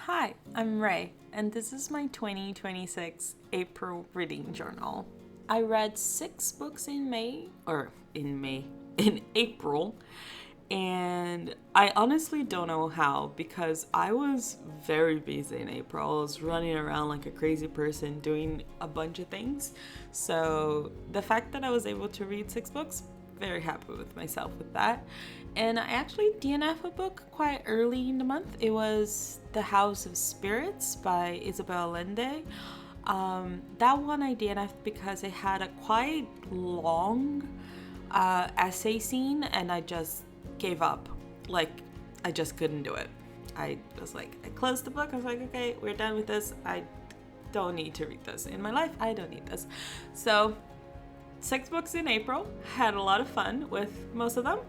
Hi, I'm Ray, and this is my 2026 April reading journal. I read 6 books in April, and I honestly don't know how because I was very busy in April. I was running around like a crazy person doing a bunch of things. So the fact that I was able to read 6 books, very happy with myself with that. And I actually DNF a book quite early in the month. It was The House of Spirits by Isabel Allende. That one I DNF'd because it had a quite long essay scene and I just gave up. Like, I just couldn't do it. I closed the book. I was like, okay, we're done with this. I don't need to read this in my life. I don't need this. So 6 books in April. Had a lot of fun with most of them.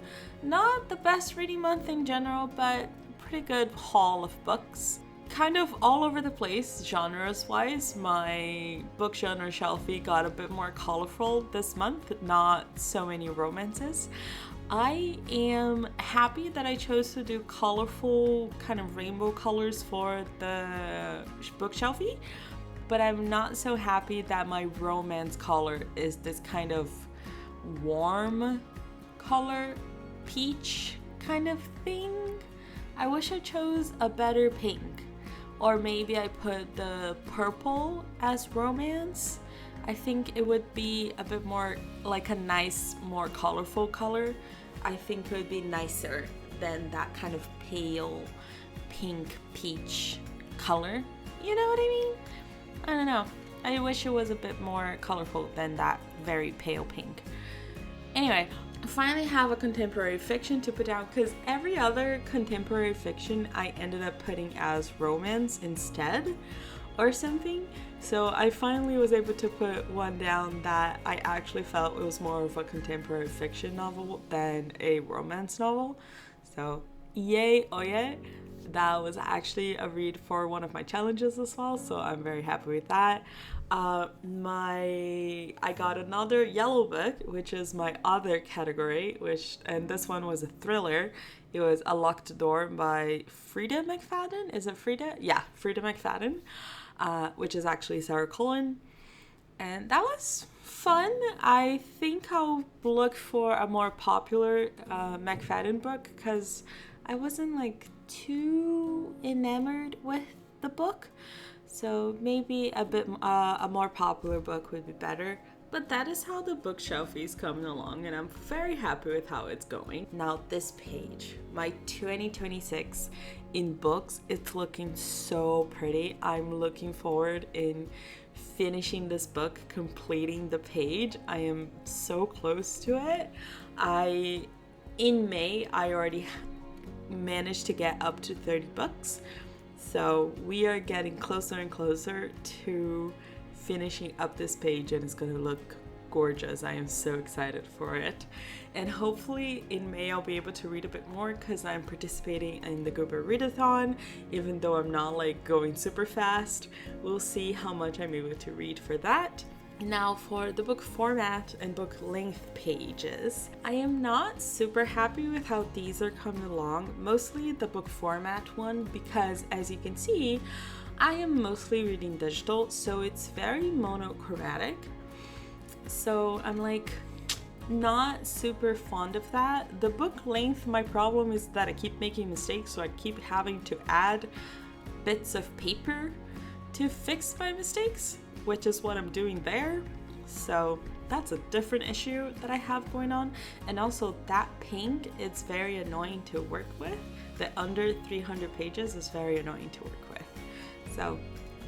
Not the best reading month in general, but pretty good haul of books. Kind of all over the place, genres-wise. My book genre shelfie got a bit more colorful this month, not so many romances. I am happy that I chose to do colorful, kind of rainbow colors for the book shelfie. But I'm not so happy that my romance color is this kind of warm color, peach kind of thing. I wish I chose a better pink, or maybe I put the purple as romance. I think it would be a bit more like a nice, more colorful color. I think it would be nicer than that kind of pale pink peach color. You know what I mean? I don't know. I wish it was a bit more colorful than that very pale pink. Anyway, I finally have a contemporary fiction to put down because every other contemporary fiction I ended up putting as romance instead or something. So I finally was able to put one down that I actually felt it was more of a contemporary fiction novel than a romance novel. So yay, oh yeah. That was actually a read for one of my challenges as well, so I'm very happy with that. I got another yellow book, which is my other category, and this one was a thriller. It was A Locked Door by Frida McFadden. Is it Frida? Yeah, Frida McFadden, which is actually Sarah Cullen. And that was fun. I think I'll look for a more popular McFadden book because I wasn't too enamored with the book, so maybe a more popular book would be better. But that is how the bookshelf is coming along, and I'm very happy with how it's going. Now this page, my 2026 in books, it's looking so pretty. I'm looking forward in finishing this book, completing the page. I am so close to it. In May, I already managed to get up to 30 books. So we are getting closer and closer to finishing up this page, and it's going to look gorgeous. I am so excited for it. And hopefully in May I'll be able to read a bit more because I'm participating in the Goober Readathon, even though I'm not going super fast. We'll see how much I'm able to read for that. Now for the book format and book length pages, I am not super happy with how these are coming along, mostly the book format one, because as you can see, I am mostly reading digital, so it's very monochromatic. So I'm not super fond of that. The book length, my problem is that I keep making mistakes, so I keep having to add bits of paper to fix my mistakes, which is what I'm doing there. So that's a different issue that I have going on. And also that pink, it's very annoying to work with. The under 300 pages is very annoying to work with. So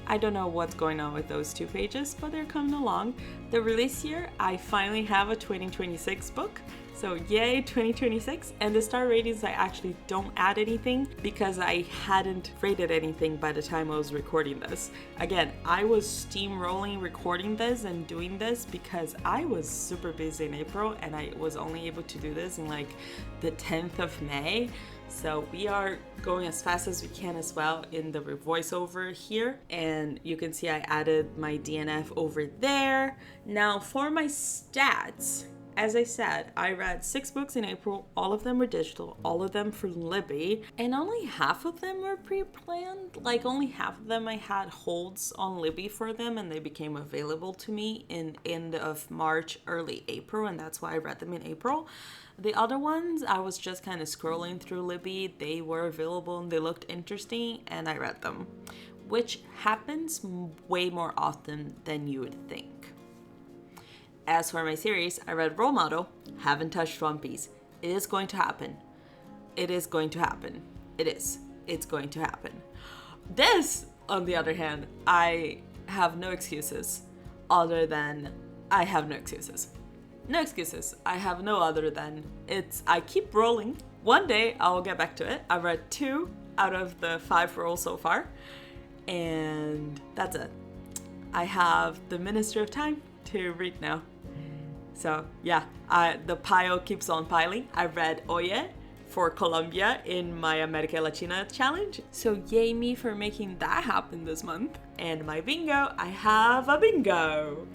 I don't know what's going on with those 2 pages, but they're coming along. The release year, I finally have a 2026 book. So yay, 2026. And the star ratings, I actually don't add anything because I hadn't rated anything by the time I was recording this. Again, I was steamrolling recording this and doing this because I was super busy in April and I was only able to do this in the 10th of May. So we are going as fast as we can as well in the voiceover here. And you can see I added my DNF over there. Now for my stats, As I said, I read 6 books in April. All of them were digital, all of them for Libby, and only half of them were pre-planned. Like, only half of them I had holds on Libby for them, and they became available to me in end of March, early April, and that's why I read them in April. The other ones, I was just kind of scrolling through Libby. They were available and they looked interesting, and I read them, which happens way more often than you would think. As for my series, I read Role Model, haven't touched One Piece. It is going to happen. It is going to happen. It is. It's going to happen. This, on the other hand, I have no excuses other than I have no excuses. No excuses. I have no other than I keep rolling. One day I will get back to it. I read 2 out of the 5 rolls so far, and that's it. I have the Ministry of Time to read now. So yeah, the pile keeps on piling. I read Oye for Colombia in my America Latina challenge. So yay me for making that happen this month. And my bingo, I have a bingo.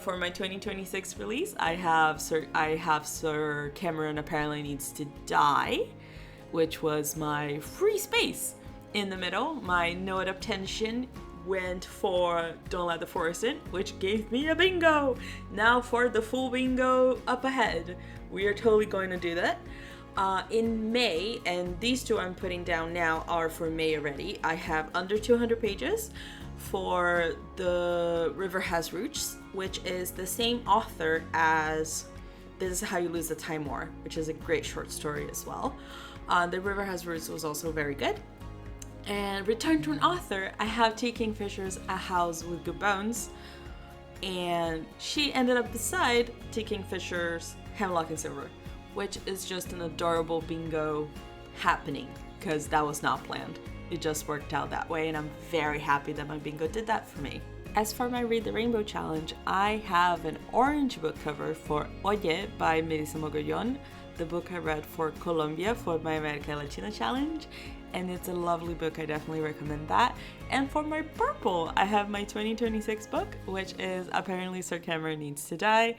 For my 2026 release, I have Sir Cameron Apparently Needs to Die, which was my free space in the middle. My no adaptation went for Don't Let the Forest In, which gave me a bingo. Now for the full bingo up ahead. We are totally going to do that. In May, and these 2 I'm putting down now are for May already, I have under 200 pages for The River Has Roots, which is the same author as This Is How You Lose the Time War, which is a great short story as well. The River Has Roots was also very good. And Return to an Author, I have T. Kingfisher's A House with Good Bones, and she ended up beside T. Kingfisher's Hemlock and Silver, which is just an adorable bingo happening, because that was not planned. It just worked out that way, and I'm very happy that my bingo did that for me. As for my Read the Rainbow challenge, I have an orange book cover for Oye by Melissa Mogollon, the book I read for Colombia for my America Latina challenge, and it's a lovely book. I definitely recommend that. And for my purple, I have my 2026 book, which is Apparently Sir Cameron Needs to Die,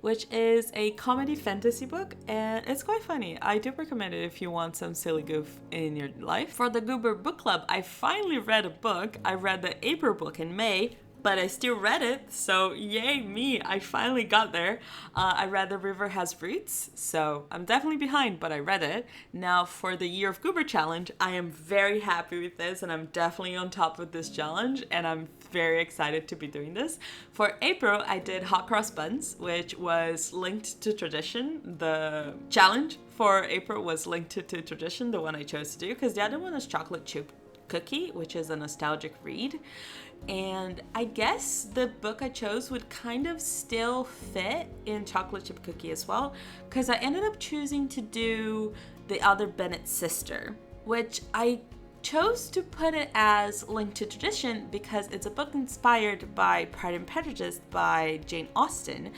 which is a comedy fantasy book, and it's quite funny. I do recommend it if you want some silly goof in your life. For the Goober Book Club, I finally read a book. I read the April book in May, but I still read it, so yay me, I finally got there. I read The River Has Roots, so I'm definitely behind, but I read it. Now for the Year of Goober challenge, I am very happy with this, and I'm definitely on top of this challenge, and I'm very excited to be doing this. For April, I did Hot Cross Buns, which was linked to tradition. The challenge for April was linked to tradition, the one I chose to do, because the other one is Chocolate Chip Cookie, which is a nostalgic read. And I guess the book I chose would kind of still fit in Chocolate Chip Cookie as well, because I ended up choosing to do The Other Bennett Sister, which I chose to put it as linked to tradition because it's a book inspired by Pride and Prejudice by Jane Austen,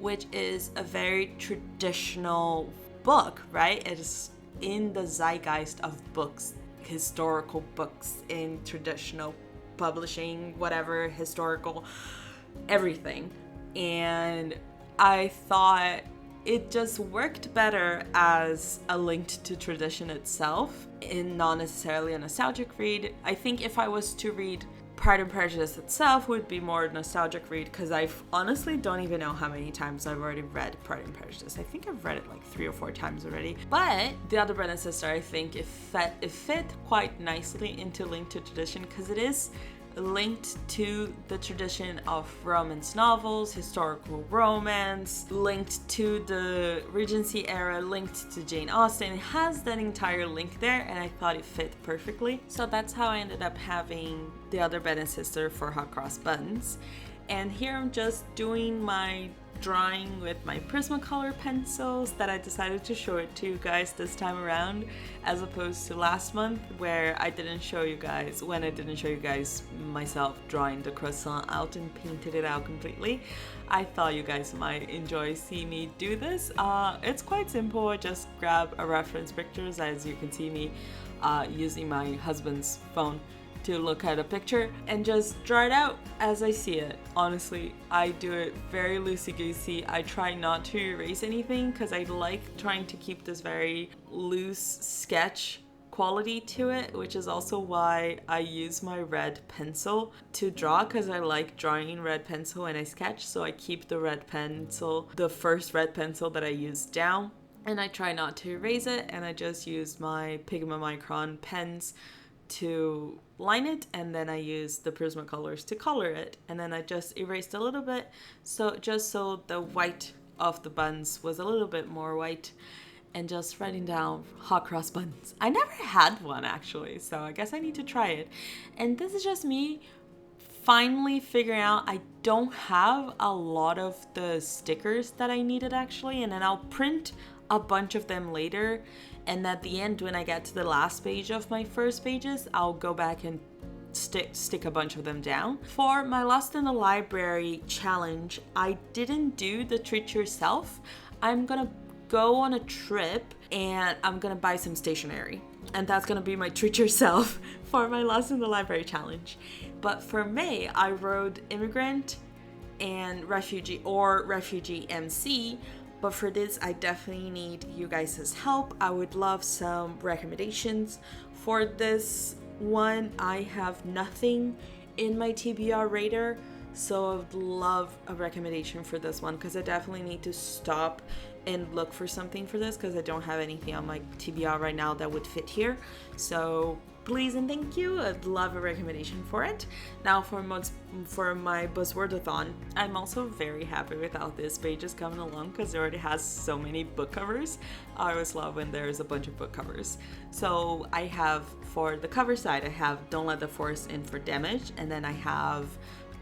which is a very traditional book, right? It is in the zeitgeist of books, historical books in traditional publishing, whatever, historical, everything. And I thought it just worked better as a linked to tradition itself and not necessarily a nostalgic read. I think if I was to read Pride and Prejudice itself, would be more nostalgic read, because I honestly don't even know how many times I've already read Pride and Prejudice. I think I've read it like 3 or 4 times already. But The Other Bennett Sister, I think it fit quite nicely into linked to tradition, because it is linked to the tradition of romance novels, historical romance, linked to the Regency era, linked to Jane Austen. It has that entire link there, and I thought it fit perfectly. So that's how I ended up having The Other Bennett Sister for Hot Cross Buns. And here I'm just doing my drawing with my Prismacolor pencils that I decided to show it to you guys this time around, as opposed to last month where I didn't show you guys, when I didn't show you guys myself drawing the croissant out and painted it out completely. I thought you guys might enjoy seeing me do this. It's quite simple. I just grab a reference pictures, as you can see me using my husband's phone to look at a picture and just draw it out as I see it. Honestly, I do it very loosey-goosey. I try not to erase anything because I like trying to keep this very loose sketch quality to it, which is also why I use my red pencil to draw, because I like drawing in red pencil when I sketch. So I keep the red pencil, the first red pencil that I use, down, and I try not to erase it, and I just use my Pigma Micron pens to line it, and then I use the Prismacolors to color it, and then I just erased a little bit, so just so the white of the buns was a little bit more white, and just writing down hot cross buns. I never had one actually, so I guess I need to try it. And this is just me finally figuring out I don't have a lot of the stickers that I needed actually, and then I'll print a bunch of them later, and at the end when I get to the last page of my first pages, I'll go back and stick a bunch of them down. For my Lost in the Library challenge, I didn't do the treat yourself. I'm gonna go on a trip and I'm gonna buy some stationery, and that's gonna be my treat yourself for my Lost in the Library challenge. But for May, I wrote immigrant and refugee, or refugee MC. But for this, I definitely need you guys' help. I would love some recommendations for this one. I have nothing in my TBR radar, so I would love a recommendation for this one, because I definitely need to stop and look for something for this, because I don't have anything on my TBR right now that would fit here. So please and thank you. I'd love a recommendation for it. Now for my buzzwordathon, I'm also very happy with how this page is coming along, because it already has so many book covers. I always love when there's a bunch of book covers. So I have, for the cover side, I have Don't Let the Force In for Damage, and then I have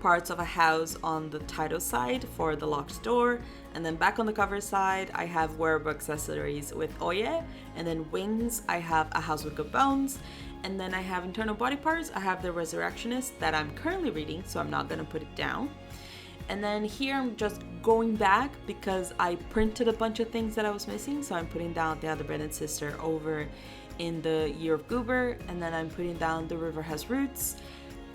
Parts of a House on the title side for The Locked Door, and then back on the cover side I have Wearable Accessories with Oye, and then Wings I have A House with Good Bones, and then I have Internal Body Parts, I have The Resurrectionist that I'm currently reading, so I'm not gonna put it down. And then here I'm just going back because I printed a bunch of things that I was missing, so I'm putting down The Other Bennett Sister over in the Year of Goober, and then I'm putting down The River Has Roots,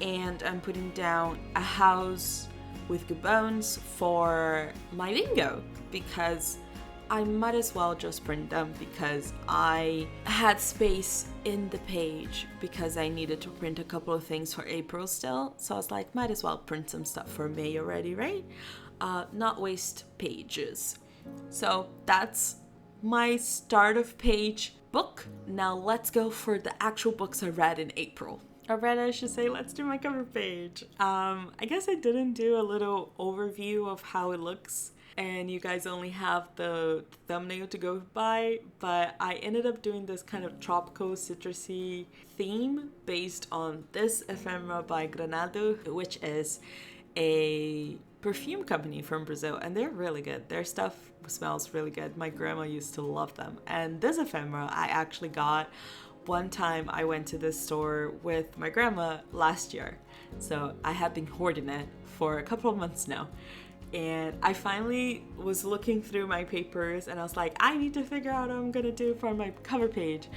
and I'm putting down A House with Good Bones for my bingo, because I might as well just print them, because I had space in the page because I needed to print a couple of things for April still, so I was like, might as well print some stuff for May already, right? Not waste pages. So that's my start of page book. Now let's go for the actual books I read in April. I should say, let's do my cover page. I guess I didn't do a little overview of how it looks, and you guys only have the thumbnail to go by, but I ended up doing this kind of tropical citrusy theme based on this ephemera by Granado, which is a perfume company from Brazil, and they're really good. Their stuff smells really good. My grandma used to love them, and this ephemera I actually got one time I went to this store with my grandma last year, so I have been hoarding it for a couple of months now, and I finally was looking through my papers and I was like, I need to figure out what I'm gonna do for my cover page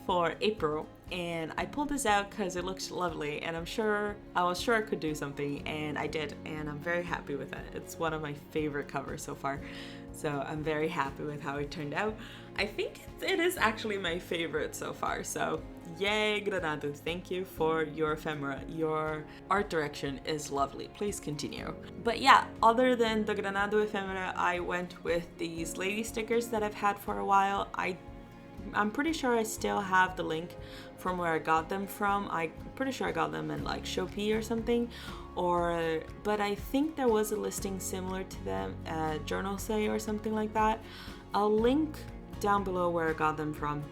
for April, and I pulled this out because it looks lovely, and I was sure I could do something, and I did, and I'm very happy with it. It's one of my favorite covers so far, so I'm very happy with how it turned out. I think it is actually my favorite so far, so yay, Granado. Thank you for your ephemera. Your art direction is lovely. Please continue. But yeah, other than the Granado ephemera, I went with these lady stickers that I've had for a while. I'm pretty sure I still have the link from where I got them from. I'm pretty sure I got them in like Shopee or something, but I think there was a listing similar to them at Journal Say or something like that. I'll link down below where I got them from.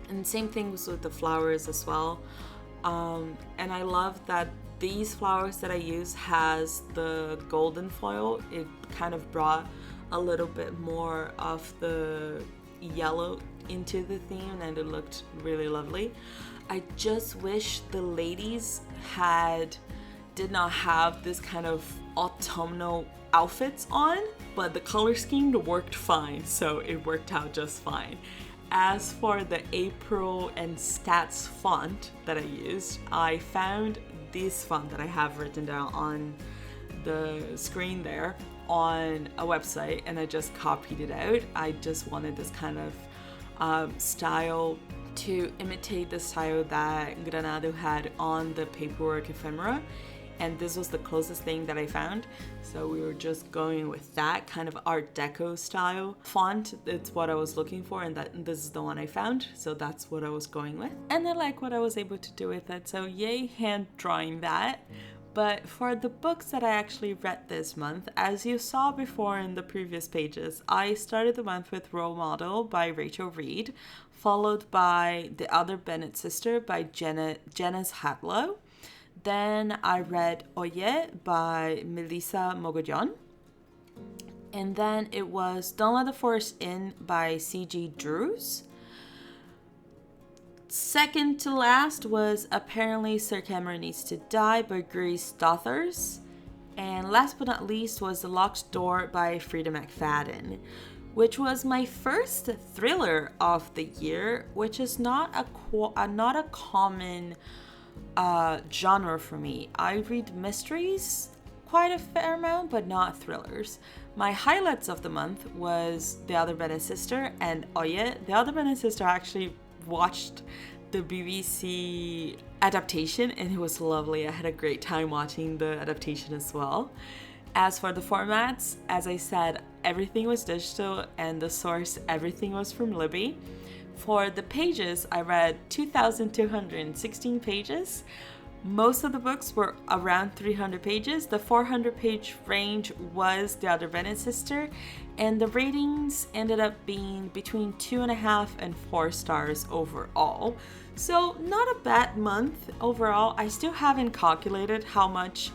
And same thing was with the flowers as well. And I love that these flowers that I use has the golden foil. It kind of brought a little bit more of the yellow into the theme, and it looked really lovely. I just wish the ladies did not have this kind of autumnal outfits on, but the color scheme worked fine, so it worked out just fine. as for the April and stats font that I used, I found this font that I have written down on the screen there on a website, and I just copied it out. I just wanted this kind of style to imitate the style that Granado had on the paperwork ephemera, and this was the closest thing that I found. So we were just going with that kind of Art Deco style font. It's what I was looking for, and this is the one I found. So that's what I was going with, and I like what I was able to do with it. So yay, hand drawing that. But for the books that I actually read this month, as you saw before in the previous pages, I started the month with Role Model by Rachel Reed, followed by The Other Bennett Sister by Janice Hatlow. Then I read Oye by Melissa Mogollon. And then it was Don't Let the Forest In by C.G. Drews. Second to last was Apparently Sir Cameron Needs to Die by Grace Dothers. And last but not least was The Locked Door by Frida McFadden, which was my first thriller of the year, which is not a common genre for me. I read mysteries quite a fair amount, but not thrillers. My highlights of the month was The Other Bennett Sister and Oye. The Other Bennett Sister actually watched the BBC adaptation, and it was lovely. I had a great time watching the adaptation as well. As for the formats, as I said, everything was digital, and the source, everything was from Libby. For the pages, I read 2,216 pages. Most of the books were around 300 pages. The 400-page range was The Other Bennett Sister, and the ratings ended up being between 2.5 and 4 stars overall. So not a bad month overall. I still haven't calculated how much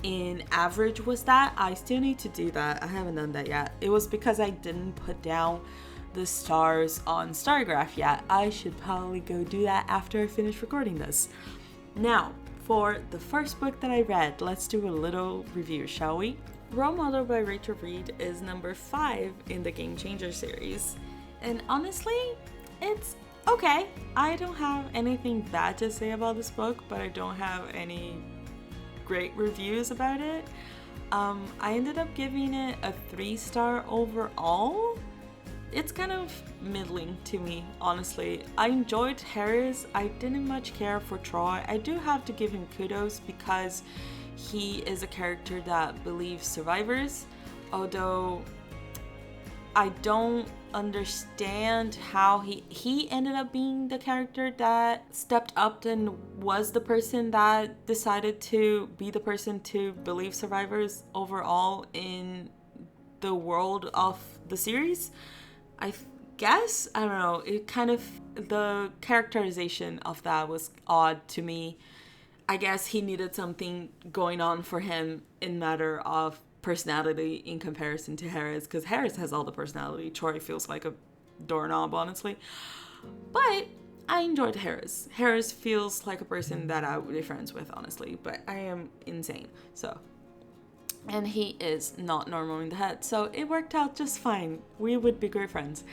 in average was that. I still need to do that. I haven't done that yet. It was because I didn't put down the stars on Stargraph yet. I should probably go do that after I finish recording this. Now, for the first book that I read, let's do a little review, shall we? Role Model by Rachel Reed is number 5 in the Game Changer series. And honestly, it's okay. I don't have anything bad to say about this book, but I don't have any great reviews about it. I ended up giving it a 3-star overall. It's kind of middling to me, honestly. I enjoyed Harris. I didn't much care for Troy. I do have to give him kudos because he is a character that believes survivors, although I don't understand how he ended up being the character that stepped up and was the person that decided to be the person to believe survivors overall in the world of the series. I guess, I don't know, it kind of, the characterization of that was odd to me. I guess he needed something going on for him in matter of personality in comparison to Harris, because Harris has all the personality. Troy feels like a doorknob, honestly. But I enjoyed Harris. Harris feels like a person that I would be friends with, honestly, but I am insane, so. And he is not normal in the head, so it worked out just fine. We would be great friends.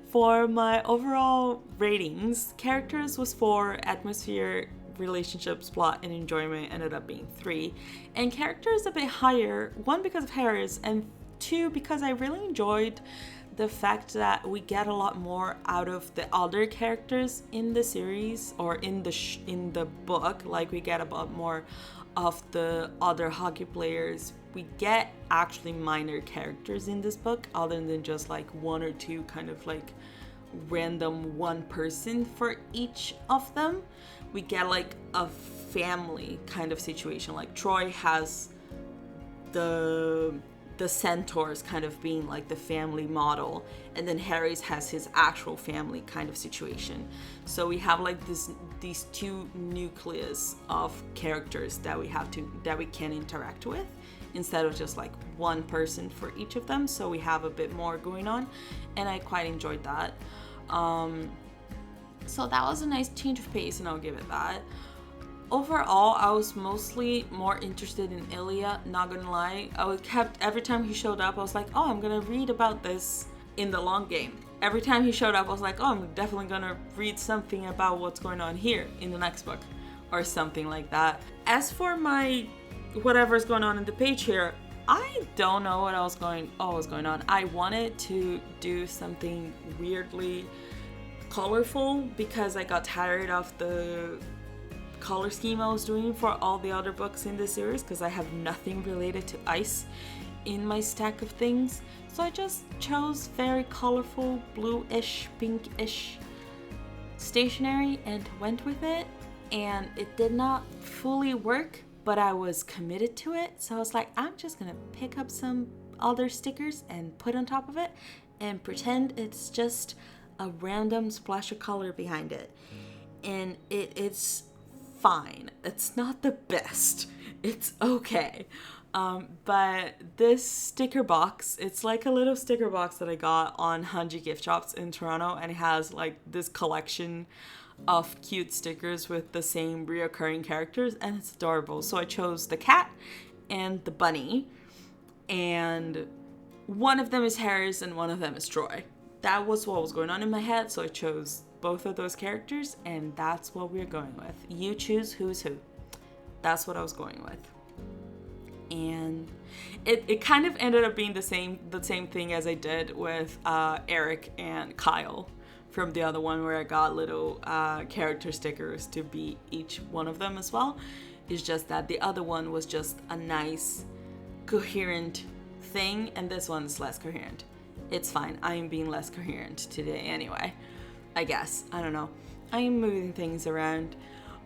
For my overall ratings, characters was 4, atmosphere, relationships, plot, and enjoyment ended up being 3, and characters a bit higher, 1 because of Harris, and 2 because I really enjoyed the fact that we get a lot more out of the other characters in the series, or in the book. Like, we get a lot more of the other hockey players. We get actually minor characters in this book, other than just like 1 or 2 kind of like random one person for each of them. We get like a family kind of situation. Like Troy has the centaurs kind of being like the family model, and then Harry's has his actual family kind of situation. So we have like these 2 nucleus of characters that we can interact with, instead of just like one person for each of them. So we have a bit more going on, and I quite enjoyed that. So that was a nice change of pace, and I'll give it that. Overall, I was mostly more interested in Ilya, not gonna lie. Every time he showed up, I was like, oh, I'm gonna read about this in the long game. every time he showed up, I was like, oh, I'm definitely gonna read something about what's going on here in the next book, or something like that. As for my whatever's going on in the page here, I don't know what was going on. I wanted to do something weirdly colorful because I got tired of the color scheme I was doing for all the other books in this series, because I have nothing related to ice in my stack of things. So I just chose very colorful, blue-ish, pink-ish stationery and went with it. And it did not fully work, but I was committed to it. So I was like, I'm just gonna pick up some other stickers and put on top of it and pretend it's just a random splash of color behind it. And it's fine. It's not the best. It's okay. But this sticker box, it's like a little sticker box that I got on Hanji gift shops in Toronto, and it has like this collection of cute stickers with the same reoccurring characters, and it's adorable. So I chose the cat and the bunny, and one of them is Harris and one of them is Troy. That was what was going on in my head, so I chose both of those characters, and that's what we're going with. You choose who's who. That's what I was going with. And it kind of ended up being the same thing as I did with Eric and Kyle from the other one, where I got little character stickers to be each one of them as well. It's just that the other one was just a nice, coherent thing, and this one's less coherent. It's fine. I am being less coherent today anyway, I guess. I don't know. I am moving things around.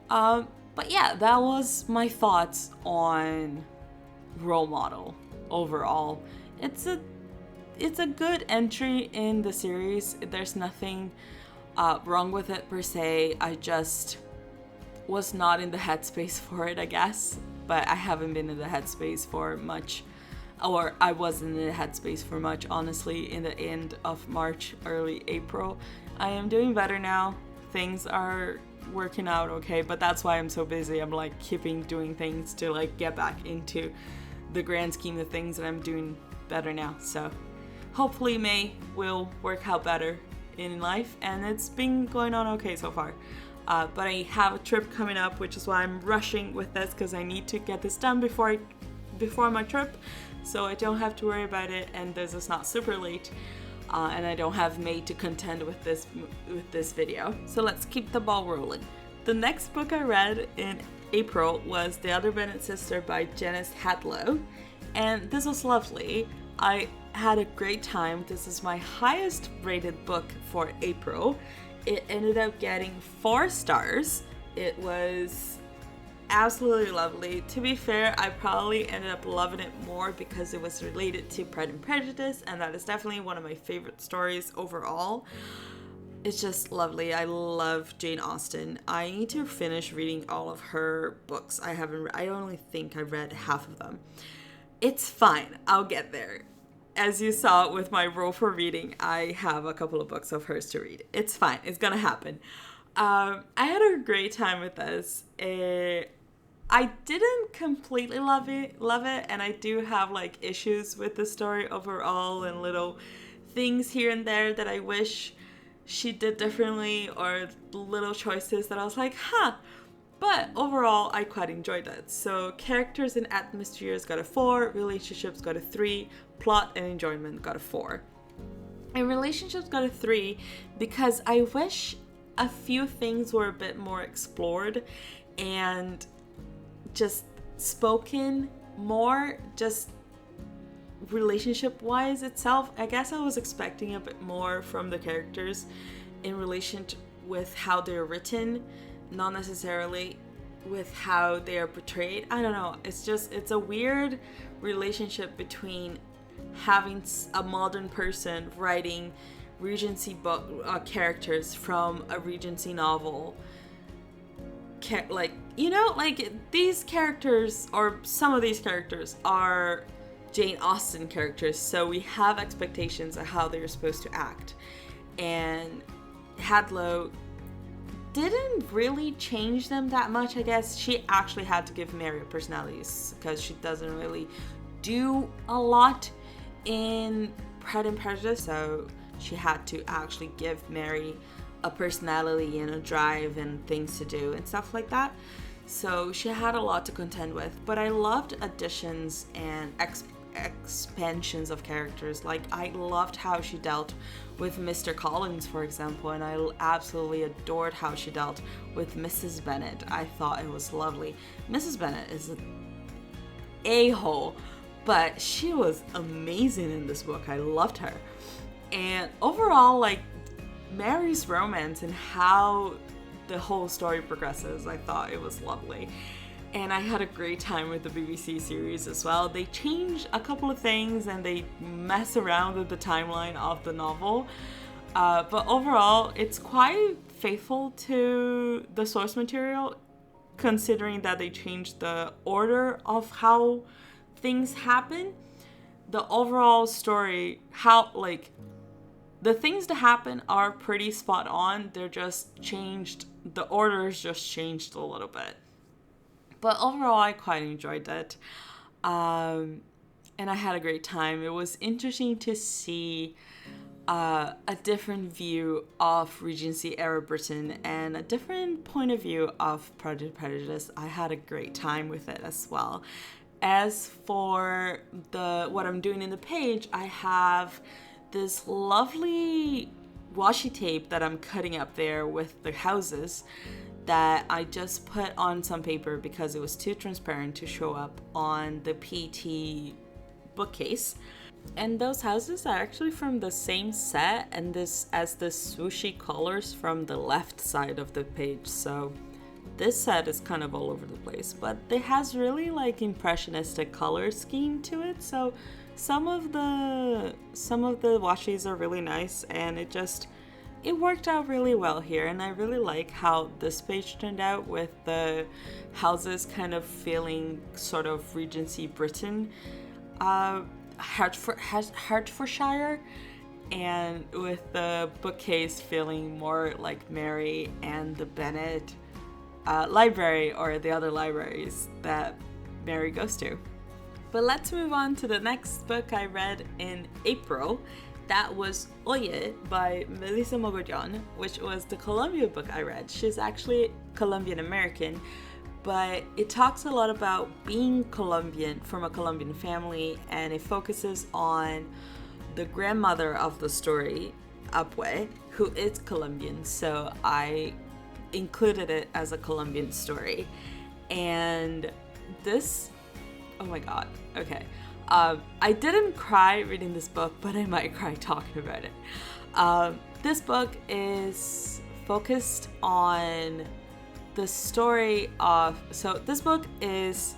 But yeah, that was my thoughts on Role Model overall. It's a good entry in the series. There's nothing wrong with it per se. I just was not in the headspace for it, I guess. But I haven't been in the headspace for much, or I wasn't in the headspace for much, honestly, in the end of March, early April. I am doing better now. Things are working out okay, but that's why I'm so busy. I'm like keeping doing things to like get back into the grand scheme of things, and I'm doing better now. So hopefully May will work out better in life, and it's been going on okay so far. But I have a trip coming up, which is why I'm rushing with this, because I need to get this done before my trip, so I don't have to worry about it, and this is not super late, and I don't have May to contend with this video. So let's keep the ball rolling. The next book I read in April was The Other Bennett Sister by Janice Hadlow, and this was lovely. I had a great time. This is my highest rated book for April. It ended up getting 4 stars. It was absolutely lovely. To be fair, I probably ended up loving it more because it was related to Pride and Prejudice, and that is definitely one of my favorite stories overall. It's just lovely. I love Jane Austen. I need to finish reading all of her books. I only think I read half of them. It's fine. I'll get there. As you saw with my rule for reading, I have a couple of books of hers to read. It's fine. It's gonna happen. I had a great time with this. I didn't completely love it, and I do have like issues with the story overall and little things here and there that I wish she did differently, or little choices that I was like, huh. But overall, I quite enjoyed it. So characters and atmospheres got a 4, relationships got a 3, plot and enjoyment got a 4. And relationships got a 3 because I wish a few things were a bit more explored and just spoken more, just relationship-wise itself. I guess I was expecting a bit more from the characters in relation with how they're written, not necessarily with how they are portrayed. I don't know. It's a weird relationship between having a modern person writing Regency book characters from a Regency novel. These characters, or some of these characters, are Jane Austen characters, so we have expectations of how they're supposed to act. And Hadlow didn't really change them that much, I guess. She actually had to give Mary a personality because she doesn't really do a lot in Pride and Prejudice, so she had to actually give Mary a personality and a drive and things to do and stuff like that. So she had a lot to contend with, but I loved additions and expansions of characters. Like, I loved how she dealt with Mr. Collins, for example, and I absolutely adored how she dealt with Mrs. Bennett. I thought it was lovely. Mrs. Bennett is an a-hole, but she was amazing in this book. I loved her. And overall, like, Mary's romance and how the whole story progresses, I thought it was lovely. And I had a great time with the BBC series as well. They change a couple of things and they mess around with the timeline of the novel. But overall, it's quite faithful to the source material, considering that they changed the order of how things happen. The overall story, how, like, the things that happen are pretty spot on. They're just changed. The order's just changed a little bit. But overall, I quite enjoyed it. And I had a great time. It was interesting to see a different view of Regency era Britain and a different point of view of Pride and Prejudice. I had a great time with it as well. As for what I'm doing in the page, I have this lovely washi tape that I'm cutting up there with the houses that I just put on some paper because it was too transparent to show up on the PT bookcase. And those houses are actually from the same set and this as the swooshy colors from the left side of the page. So this set is kind of all over the place, but it has really like impressionistic color scheme to it. So some of the washis are really nice, and it worked out really well here. And I really like how this page turned out with the houses kind of feeling sort of Regency Britain, Hertfordshire, and with the bookcase feeling more like Mary and the Bennett library, or the other libraries that Mary goes to. But let's move on to the next book I read in April. That was Oye by Melissa Mogollon, which was the Columbia book I read. She's actually Colombian American, but it talks a lot about being Colombian, from a Colombian family, and it focuses on the grandmother of the story, Abue, who is Colombian. So I included it as a Colombian story. And this, oh my god, okay. I didn't cry reading this book, but I might cry talking about it. This book is focused on the story of, so this book is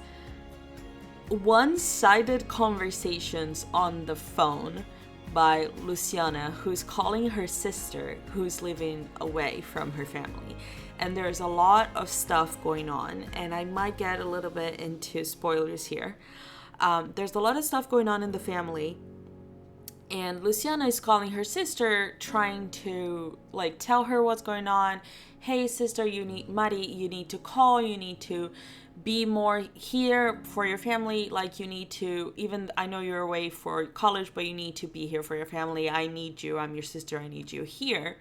one-sided conversations on the phone by Luciana, who's calling her sister who's living away from her family. And there's a lot of stuff going on, and I might get a little bit into spoilers here. There's a lot of stuff going on in the family, and Luciana is calling her sister, trying to like tell her what's going on. Hey sister, you need to call, you need to be more here for your family. Like, you need to, even I know you're away for college, but you need to be here for your family. I need you, I'm your sister, I need you here,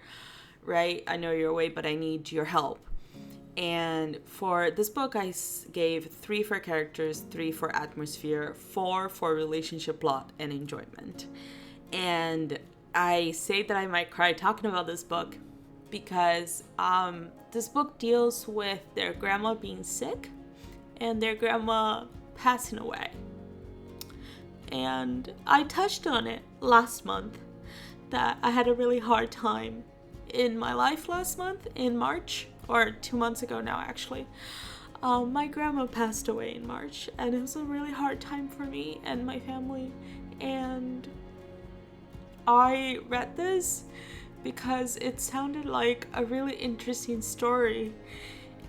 right? I know you're away, but I need your help. And for this book, I gave 3 for characters, 3 for atmosphere, 4 for relationship, plot, and enjoyment. And I say that I might cry talking about this book because this book deals with their grandma being sick and their grandma passing away. And I touched on it last month, that I had a really hard time in my life last month, in March. Or 2 months ago now, actually. My grandma passed away in March, and it was a really hard time for me and my family. And I read this because it sounded like a really interesting story,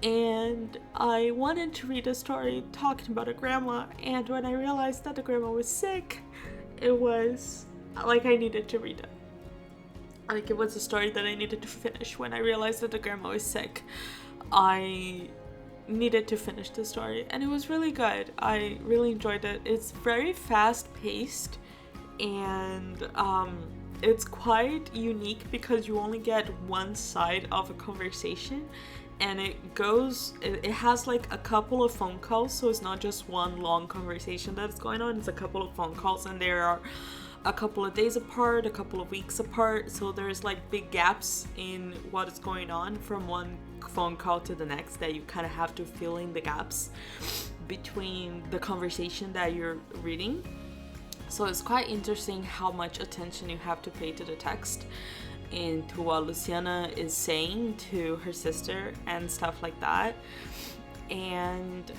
and I wanted to read a story talking about a grandma. And when I realized that the grandma was sick, it was like I needed to read it. Like, it was a story that I needed to finish. When I realized that the grandma was sick, I needed to finish the story, and it was really good. I really enjoyed it. It's very fast-paced, and it's quite unique because you only get one side of a conversation, and it has like a couple of phone calls, so it's not just one long conversation that's going on, it's a couple of phone calls, and there are a couple of days apart, a couple of weeks apart, so there's like big gaps in what is going on from one phone call to the next that you kind of have to fill in the gaps between the conversation that you're reading. So it's quite interesting how much attention you have to pay to the text and to what Luciana is saying to her sister and stuff like that. And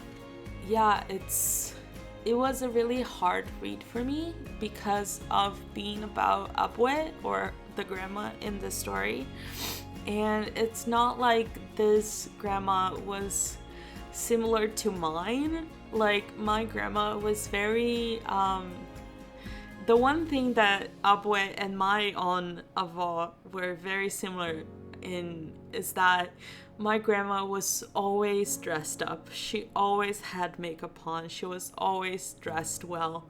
yeah, it was a really hard read for me because of being about Abue, or the grandma in the story. And it's not like this grandma was similar to mine. Like, my grandma was very the one thing that Abue and my own avó were very similar in is that my grandma was always dressed up. She always had makeup on. She was always dressed well.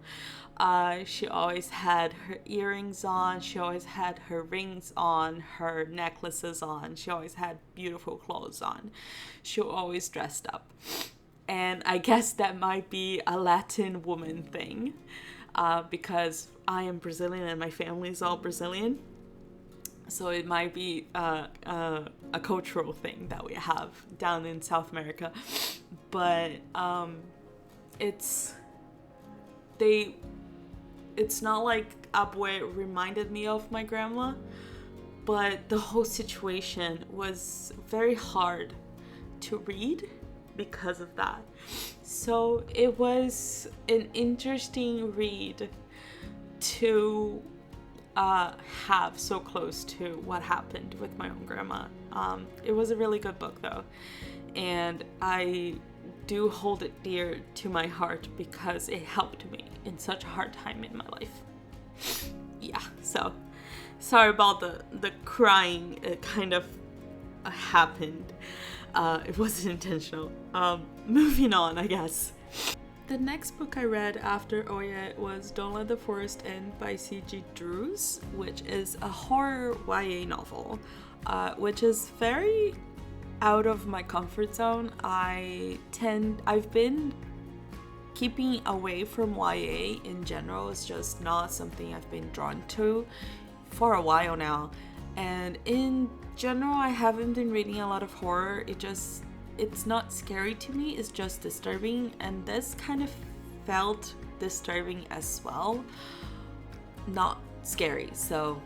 She always had her earrings on. She always had her rings on, her necklaces on. She always had beautiful clothes on. She always dressed up. And I guess that might be a Latin woman thing. Because I am Brazilian and my family is all Brazilian. So it might be a cultural thing that we have down in South America. But it's not like Abue reminded me of my grandma, but the whole situation was very hard to read because of that. So it was an interesting read to have so close to what happened with my own grandma. It was a really good book though, and I do hold it dear to my heart because it helped me in such a hard time in my life. Yeah, so sorry about the crying. It kind of happened. It wasn't intentional. Moving on, I guess. The next book I read after Oya was Don't Let the Forest End by C.G. Drews, which is a horror YA novel, which is very out of my comfort zone. I've been keeping away from YA in general. It's just not something I've been drawn to for a while now. And in general, I haven't been reading a lot of horror. It's not scary to me, it's just disturbing, and this kind of felt disturbing as well, not scary. So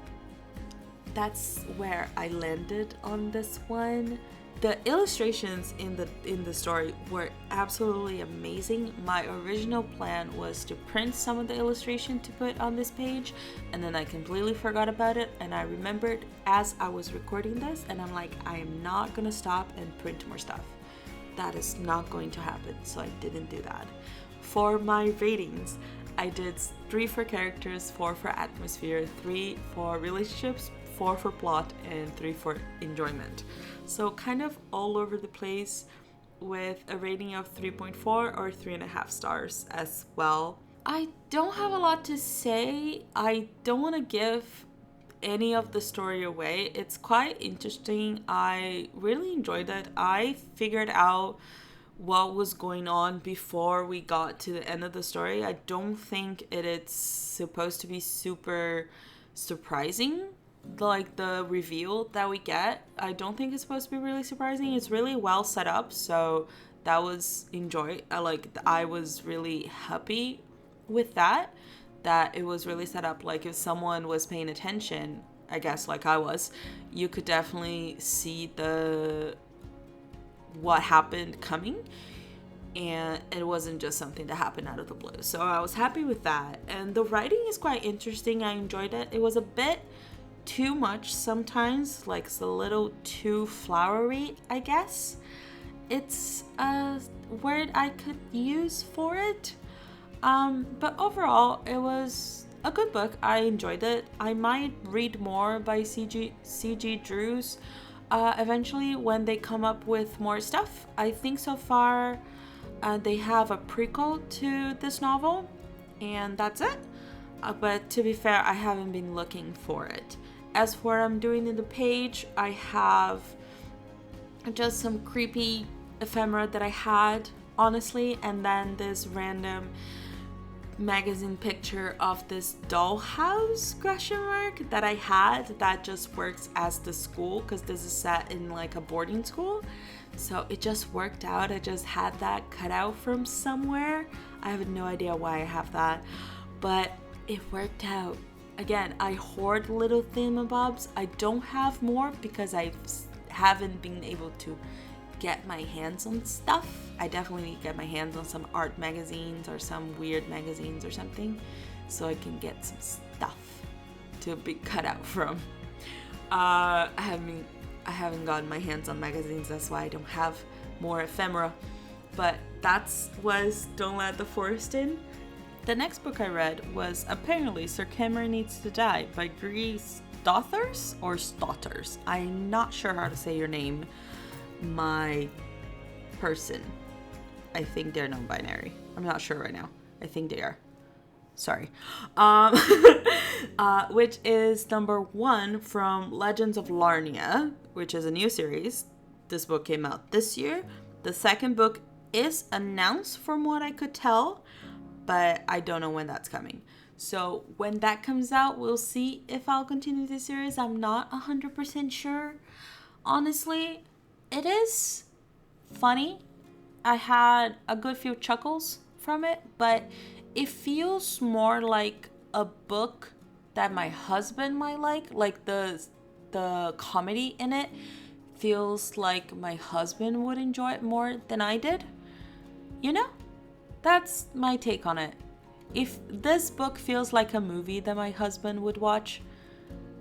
that's where I landed on this one. The illustrations in the story were absolutely amazing. My original plan was to print some of the illustration to put on this page, and then I completely forgot about it, and I remembered as I was recording this, and I'm like, I am not gonna stop and print more stuff. That is not going to happen, so I didn't do that. For my ratings, I did 3 for characters, 4 for atmosphere, 3 for relationships, 4 for plot, and 3 for enjoyment. So kind of all over the place, with a rating of 3.4 or 3.5 stars as well. I don't have a lot to say. I don't want to give any of the story away. It's quite interesting. I really enjoyed it. I figured out what was going on before we got to the end of the story. I don't think it's supposed to be super surprising, like the reveal that we get. I don't think it's supposed to be really surprising. It's really well set up, so that was I was really happy with that it was really set up. Like, if someone was paying attention, I guess like I was, you could definitely see what happened coming, and it wasn't just something that happened out of the blue. So I was happy with that. And the writing is quite interesting. I enjoyed it. It was a bit too much sometimes, like it's a little too flowery, I guess. It's a word I could use for it. But overall, it was a good book. I enjoyed it. I might read more by C.G. Drews eventually when they come up with more stuff. I think so far they have a prequel to this novel, and that's it. but to be fair, I haven't been looking for it. As for what I'm doing in the page, I have just some creepy ephemera that I had, honestly, and then this random magazine picture of this dollhouse that I had that just works as the school, because this is set in like a boarding school, so it just worked out. I just had that cut out from somewhere. I have no idea why I have that, but it worked out. Again, I hoard little thingamabobs. I don't have more because I haven't been able to get my hands on stuff. I definitely need to get my hands on some art magazines or some weird magazines or something, so I can get some stuff to be cut out from. I haven't gotten my hands on magazines, that's why I don't have more ephemera. But that was Don't Let the Forest In. The next book I read was apparently Sir Cameron Needs to Die by Grease Stothers or Stotters. I'm not sure how to say your name. My person. I think they're non-binary. I'm not sure right now. I think they are. Sorry. Which is number 1 from Legends of Larnia, which is a new series. This book came out this year. The second book is announced from what I could tell, but I don't know when that's coming. So when that comes out, we'll see if I'll continue this series. I'm not 100% sure. Honestly, it is funny. I had a good few chuckles from it, but it feels more like a book that my husband might like the comedy in it feels like my husband would enjoy it more than I did. You know? That's my take on it. If this book feels like a movie that my husband would watch,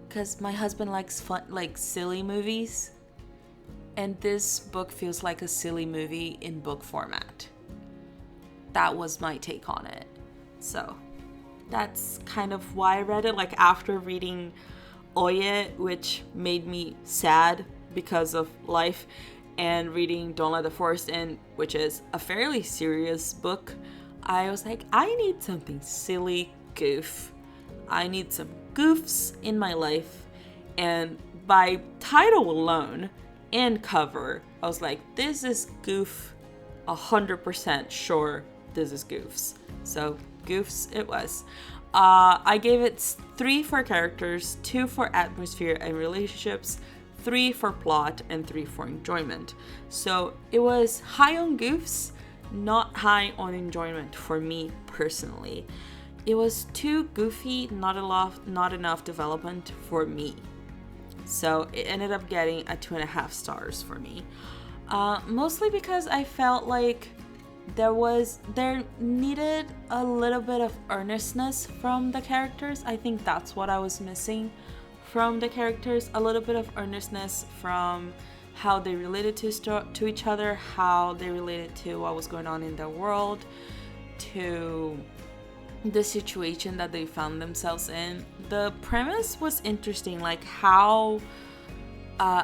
because my husband likes fun, like silly movies, and this book feels like a silly movie in book format. That was my take on it. So that's kind of why I read it. Like after reading Oye, which made me sad because of life, and reading Don't Let the Forest In, which is a fairly serious book, I was like, I need something silly goof. I need some goofs in my life. And by title alone and cover, I was like, this is goof, 100% sure this is goofs. So goofs it was. I gave it 3 for characters, 2 for atmosphere and relationships, 3 for plot, and 3 for enjoyment. So it was high on goofs, not high on enjoyment for me personally. It was too goofy, not enough development for me. So it ended up getting a 2.5 stars for me. Mostly because I felt like there needed a little bit of earnestness from the characters. I think that's what I was missing from the characters, a little bit of earnestness from how they related to each other, how they related to what was going on in their world, to the situation that they found themselves in. The premise was interesting, like how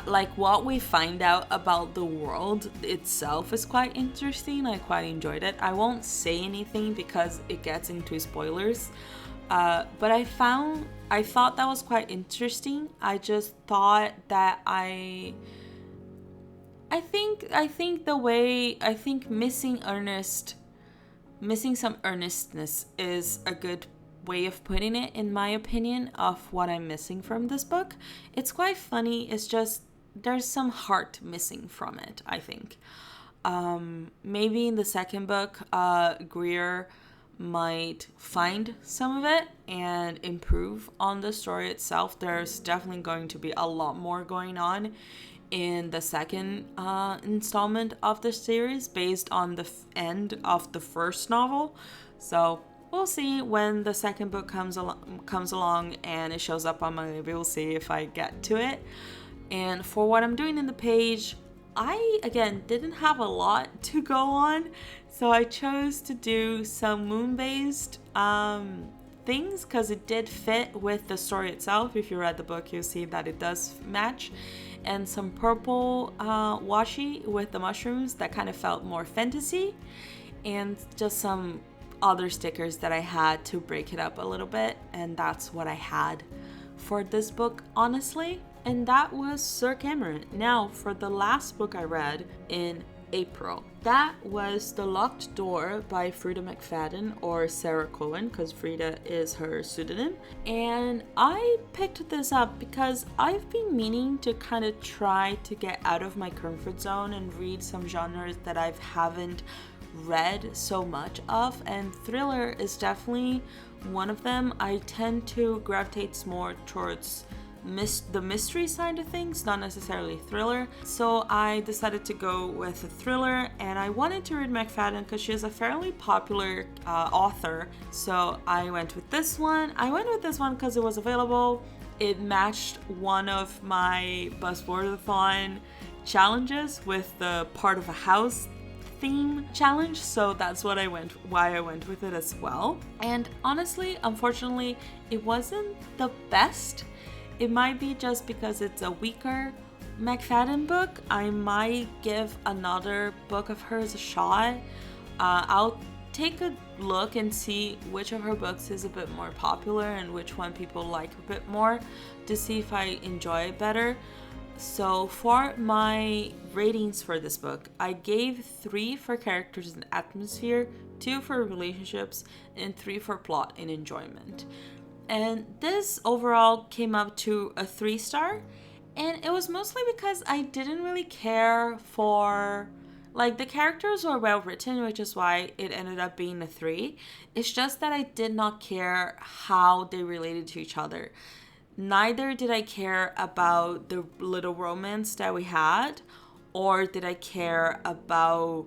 like what we find out about the world itself is quite interesting. I quite enjoyed it. I won't say anything because it gets into spoilers, but I thought that was quite interesting. I just thought that I think missing some earnestness is a good way of putting it, in my opinion, of what I'm missing from this book. It's quite funny. It's just there's some heart missing from it, I think. Maybe in the second book, Greer might find some of it and improve on the story itself. There's definitely going to be a lot more going on in the second installment of the series based on the end of the first novel. So we'll see when the second book comes along and it shows up on my Libby. We'll see if I get to it. And for what I'm doing in the page, I, again, didn't have a lot to go on. So I chose to do some moon-based things because it did fit with the story itself. If you read the book, you'll see that it does match. And some purple washi with the mushrooms that kind of felt more fantasy. And just some other stickers that I had to break it up a little bit, and that's what I had for this book, honestly. And that was Sir Cameron. Now, for the last book I read in April, that was The Locked Door by Frida McFadden, or Sarah Cohen, because Frida is her pseudonym. And I picked this up because I've been meaning to kind of try to get out of my comfort zone and read some genres that I haven't read so much of, and thriller is definitely one of them. I tend to gravitate more towards the mystery side of things, not necessarily thriller. So I decided to go with a thriller, and I wanted to read McFadden because she is a fairly popular author. So I went with this one. I went with this one because it was available. It matched one of my buzzword-a-thon challenges with the part of a house theme challenge, so that's why I went with it as well. And honestly, unfortunately, it wasn't the best. It might be just because it's a weaker McFadden book. I might give another book of hers a shot. I'll take a look and see which of her books is a bit more popular and which one people like a bit more, to see if I enjoy it better. So for my ratings for this book, I gave 3 for characters and atmosphere, 2 for relationships, and 3 for plot and enjoyment. And this overall came up to a 3-star, and it was mostly because I didn't really care for, like, the characters were well written, which is why it ended up being a 3. It's just that I did not care how they related to each other. Neither did I care about the little romance that we had, or did I care about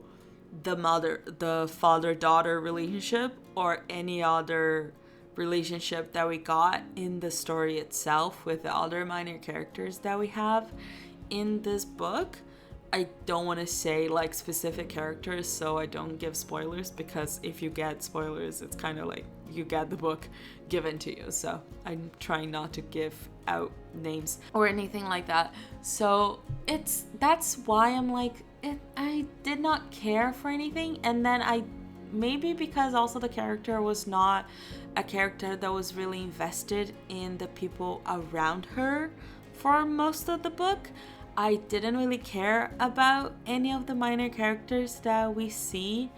the father-daughter relationship, or any other relationship that we got in the story itself with the other minor characters that we have in this book. I don't want to say like specific characters, so I don't give spoilers, because if you get spoilers, it's kind of like you get the book given to you. So I'm trying not to give out names or anything like that. So that's why I'm like, I did not care for anything. And then maybe because also the character was not a character that was really invested in the people around her for most of the book, I didn't really care about any of the minor characters that we see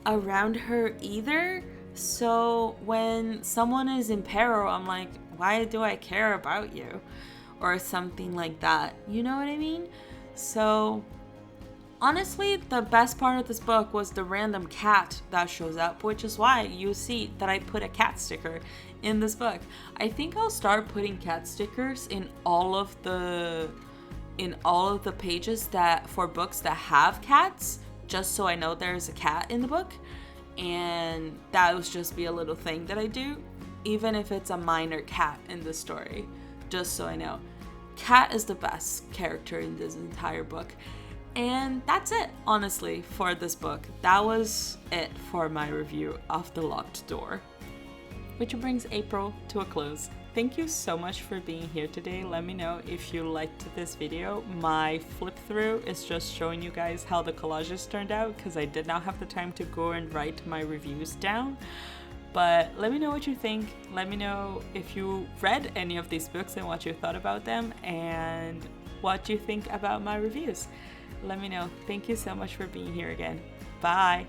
around her either. So when someone is in peril, I'm like, why do I care about you? Or something like that. You know what I mean? So honestly, the best part of this book was the random cat that shows up, which is why you see that I put a cat sticker in this book. I think I'll start putting cat stickers in all of the pages that for books that have cats, just so I know there's a cat in the book. And that will just be a little thing that I do, even if it's a minor cat in the story, just so I know. Cat is the best character in this entire book. And that's it, honestly, for this book. That was it for my review of The Locked Door, which brings April to a close. Thank you so much for being here today. Let me know if you liked this video. My flip through is just showing you guys how the collages turned out, because I did not have the time to go and write my reviews down. But let me know what you think. Let me know if you read any of these books and what you thought about them, and what you think about my reviews. Let me know. Thank you so much for being here again. Bye.